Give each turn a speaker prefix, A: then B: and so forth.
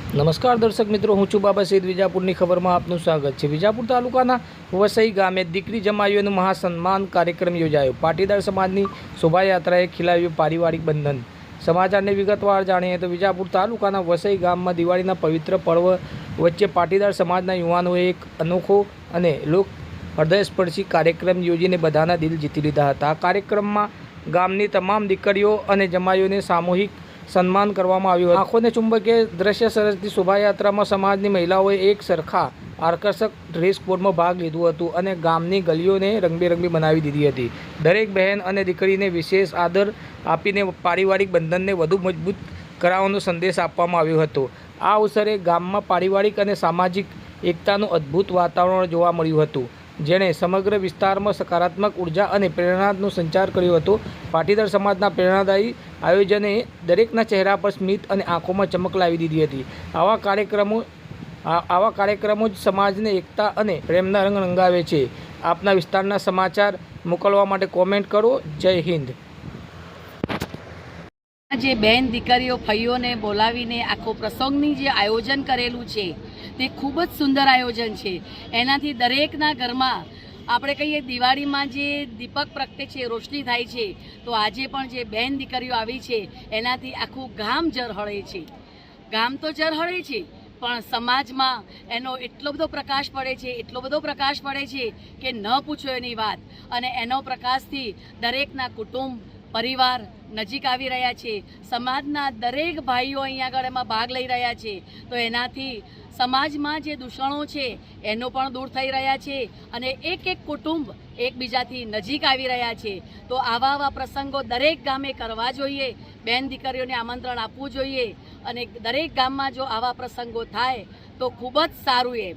A: નમસ્કાર દર્શક મિત્રો, હું છું બાબા સૈદ. વિજાપુરની ખબરમાં આપનું સ્વાગત છે. વિજાપુર તાલુકાના વસઈ ગામે દીકરી જમાઈઓનું મહાસન્માન કાર્યક્રમ યોજાયો. પાટીદાર સમાજની શોભાયાત્રાએ ખીલાવ્યું પારિવારિક બંધન. સમાચારને વિગતવાર જાણીએ તો વિજાપુર તાલુકાના વસઈ ગામમાં દિવાળીના પવિત્ર પર્વ વચ્ચે પાટીદાર સમાજના યુવાનોએ એક અનોખો અને લોક હૃદયસ્પર્શી કાર્યક્રમ યોજીને બધાના દિલ જીતી લીધા હતા. આ કાર્યક્રમમાં ગામની તમામ દીકરીઓ અને જમાઈઓને સામૂહિક સન્માન કરવામાં આવ્યું હતું. આંખોને ચુંબકીય દ્રશ્ય સર્જતી શોભાયાત્રામાં સમાજની મહિલાઓએ એક સરખા આકર્ષક ડ્રેસ કોડમાં ભાગ લીધું હતું અને ગામની ગલીઓને રંગબેરંગી બનાવી દીધી હતી. દરેક બહેન અને દીકરીને વિશેષ આદર આપીને પારિવારિક બંધનને વધુ મજબૂત કરાવવાનો સંદેશ આપવામાં આવ્યો હતો. આ અવસરે ગામમાં પારિવારિક અને સામાજિક એકતાનું અદ્ભુત વાતાવરણ જોવા મળ્યું હતું, જેણે સમગ્ર વિસ્તારમાં સકારાત્મક ઉર્જા અને પ્રેરણાનો સંચાર કર્યો હતો. પાટીદાર સમાજના પ્રેરણાદાયી આયોજને દરેકના ચહેરા પર સ્મિત અને આંખોમાં ચમક લાવી દીધી હતી. આવા કાર્યક્રમો જ સમાજને એકતા અને પ્રેમના રંગ રંગાવે છે. આપના વિસ્તારના સમાચાર મોકલવા માટે કોમેન્ટ કરો. જય હિન્દ.
B: જે બહેન દીકરીઓ ફઈઓને બોલાવીને આખો પ્રસંગની જે આયોજન કરેલું છે તે ખૂબ જ સુંદર આયોજન છે. એનાથી દરેકના ઘરમાં આપણે કહીએ દિવાળીમાં જે દીપક પ્રગટે છે, રોશની થાય છે, તો આજે પણ જે બહેન દીકરીઓ આવી છે એનાથી આખું ગામ ઝળહળે છે. ગામ તો ઝળહળે છે પણ સમાજમાં એનો એટલો બધો પ્રકાશ પડે છે કે ન પૂછો એની વાત. અને એનો પ્રકાશથી દરેકના કુટુંબ પરિવાર નજીક આવી રહ્યા છે. સમાજના દરેક ભાઈઓ અહીંયા આગળ એમાં ભાગ લઈ રહ્યા છે. તો એનાથી સમાજમાં જે દૂષણો છે એનો પણ દૂર થઈ રહ્યા છે અને એક એક કુટુંબ એકબીજાથી નજીક આવી રહ્યા છે. તો આવા પ્રસંગો દરેક ગામે કરવા જોઈએ. બહેન દીકરીઓને આમંત્રણ આપવું જોઈએ અને દરેક ગામમાં જો આવા પ્રસંગો થાય તો ખૂબ જ સારું.